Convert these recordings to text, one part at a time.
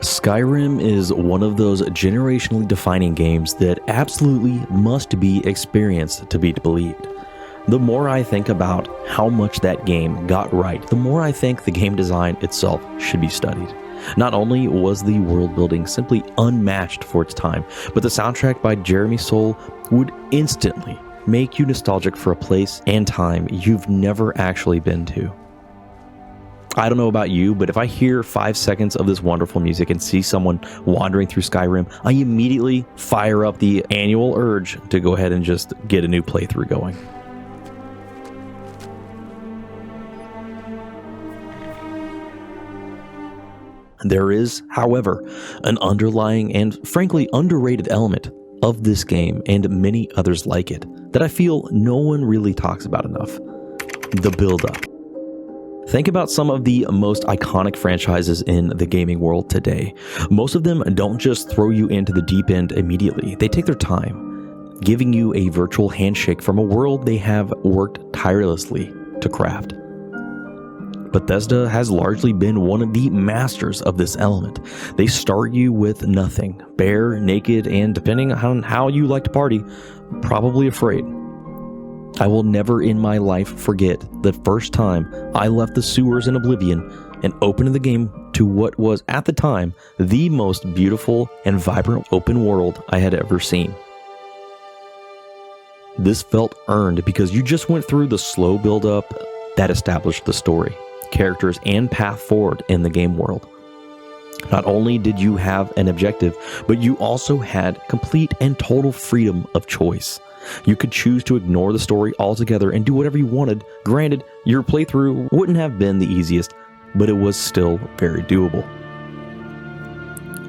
Skyrim is one of those generationally defining games that absolutely must be experienced to be believed. The more I think about how much that game got right, the more I think the game design itself should be studied. Not only was the world building simply unmatched for its time, but the soundtrack by Jeremy Soule would instantly make you nostalgic for a place and time you've never actually been to. I don't know about you, but if I hear 5 seconds of this wonderful music and see someone wandering through Skyrim, I immediately fire up the annual urge to go ahead and just get a new playthrough going. There is, however, an underlying and frankly underrated element of this game and many others like it that I feel no one really talks about enough: the build-up. Think about some of the most iconic franchises in the gaming world today. Most of them don't just throw you into the deep end immediately. They take their time, giving you a virtual handshake from a world they have worked tirelessly to craft. Bethesda has largely been one of the masters of this element. They start you with nothing, bare, naked, and depending on how you like to party, probably afraid. I will never in my life forget the first time I left the sewers in Oblivion and opened the game to what was at the time the most beautiful and vibrant open world I had ever seen. This felt earned because you just went through the slow build-up that established the story, characters, and path forward in the game world. Not only did you have an objective, but you also had complete and total freedom of choice. You could choose to ignore the story altogether and do whatever you wanted. Granted, your playthrough wouldn't have been the easiest, but it was still very doable.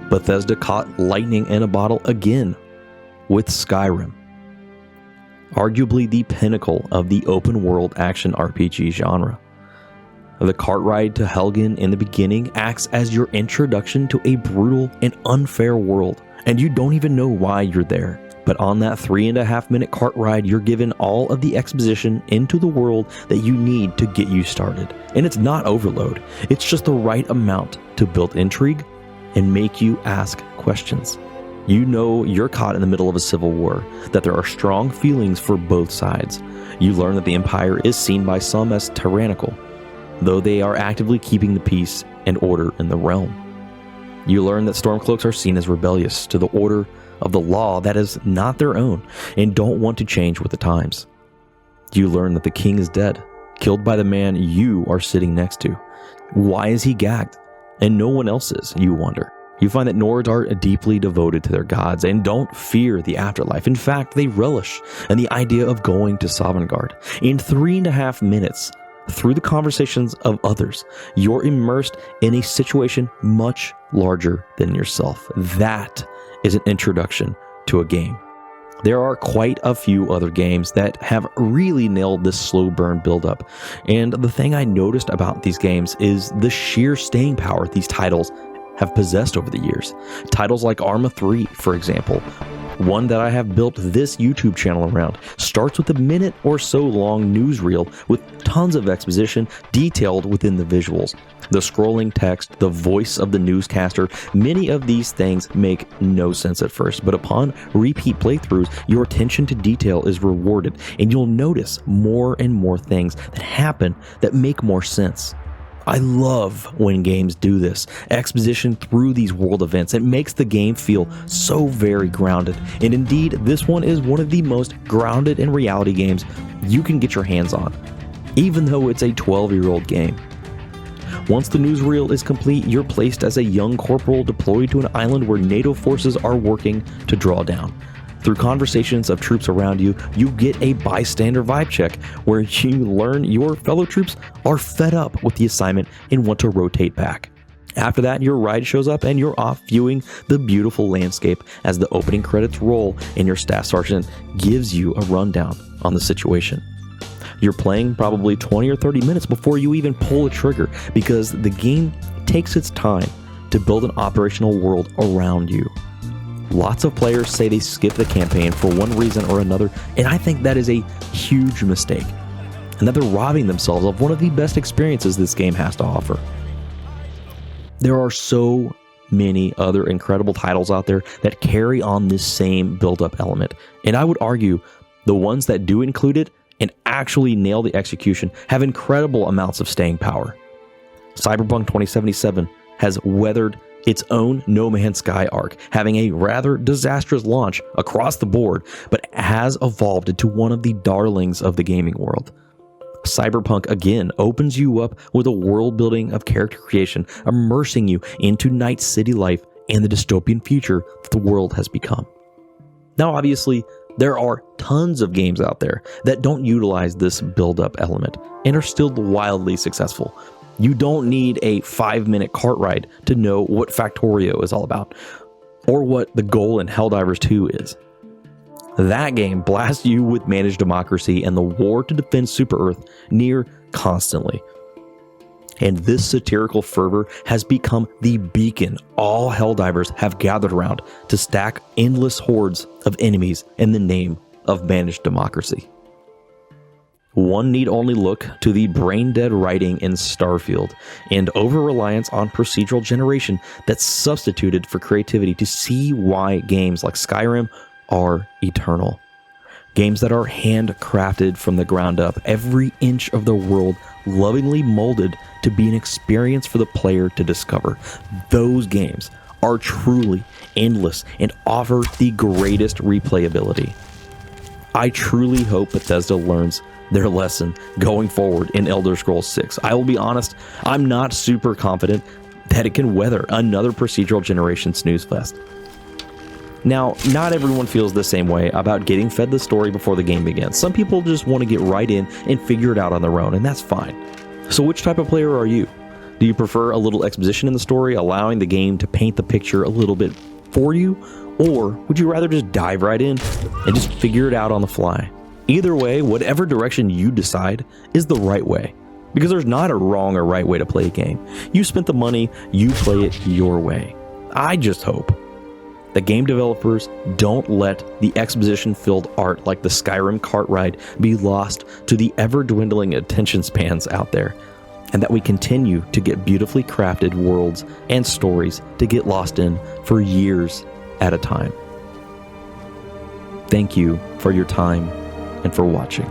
Bethesda caught lightning in a bottle again with Skyrim, arguably the pinnacle of the open world action RPG genre. The cart ride to Helgen in the beginning acts as your introduction to a brutal and unfair world, and you don't even know why you're there. But on that 3.5-minute cart ride, you're given all of the exposition into the world that you need to get you started. And it's not overload, it's just the right amount to build intrigue and make you ask questions. You know you're caught in the middle of a civil war, that there are strong feelings for both sides. You learn that the Empire is seen by some as tyrannical, though they are actively keeping the peace and order in the realm. You learn that Stormcloaks are seen as rebellious to the order of the law that is not their own and don't want to change with the times. You learn that the king is dead, killed by the man you are sitting next to. Why is he gagged and no one else is, you wonder. You find that Nords are deeply devoted to their gods and don't fear the afterlife. In fact, they relish in the idea of going to Sovngarde. In 3.5 minutes, through the conversations of others, you're immersed in a situation much larger than yourself. That is an introduction to a game. There are quite a few other games that have really nailed this slow burn buildup, and the thing I noticed about these games is the sheer staying power these titles have possessed over the years. Titles like Arma 3, for example, one that I have built this YouTube channel around, starts with a minute or so long newsreel with tons of exposition detailed within the visuals. The scrolling text, the voice of the newscaster, many of these things make no sense at first, but upon repeat playthroughs, your attention to detail is rewarded, and you'll notice more and more things that happen that make more sense. I love when games do this, exposition through these world events. It makes the game feel so very grounded, and indeed, this one is one of the most grounded in reality games you can get your hands on, even though it's a 12-year-old game. Once the newsreel is complete, you're placed as a young corporal deployed to an island where NATO forces are working to draw down. Through conversations of troops around you, you get a bystander vibe check where you learn your fellow troops are fed up with the assignment and want to rotate back. After that, your ride shows up and you're off viewing the beautiful landscape as the opening credits roll and your staff sergeant gives you a rundown on the situation. You're playing probably 20 or 30 minutes before you even pull a trigger because the game takes its time to build an operational world around you. Lots of players say they skip the campaign for one reason or another, and I think that is a huge mistake, and that they're robbing themselves of one of the best experiences this game has to offer. There are so many other incredible titles out there that carry on this same build-up element. And I would argue the ones that do include it and actually nail the execution have incredible amounts of staying power. Cyberpunk 2077 has weathered its own No Man's Sky arc, having a rather disastrous launch across the board, but has evolved into one of the darlings of the gaming world. Cyberpunk again opens you up with a world building of character creation, immersing you into Night City life and the dystopian future that the world has become. Now, obviously, there are tons of games out there that don't utilize this build-up element and are still wildly successful. You don't need a 5-minute cart ride to know what Factorio is all about, or what the goal in Helldivers 2 is. That game blasts you with managed democracy and the war to defend Super-Earth near constantly. And this satirical fervor has become the beacon all Helldivers have gathered around to stack endless hordes of enemies in the name of managed democracy. One need only look to the brain-dead writing in Starfield and over-reliance on procedural generation that's substituted for creativity to see why games like Skyrim are eternal. Games that are handcrafted from the ground up, every inch of the world lovingly molded to be an experience for the player to discover. Those games are truly endless and offer the greatest replayability. I truly hope Bethesda learns their lesson going forward in Elder Scrolls 6. I will be honest, I'm not super confident that it can weather another procedural generation snooze fest. Now, not everyone feels the same way about getting fed the story before the game begins. Some people just want to get right in and figure it out on their own, and that's fine. So which type of player are you? Do you prefer a little exposition in the story, allowing the game to paint the picture a little bit for you? Or would you rather just dive right in and just figure it out on the fly? Either way, whatever direction you decide is the right way, because there's not a wrong or right way to play a game. You spent the money, you play it your way. I just hope that game developers don't let the exposition-filled art like the Skyrim cart ride be lost to the ever-dwindling attention spans out there, and that we continue to get beautifully crafted worlds and stories to get lost in for years at a time. Thank you for your time and for watching.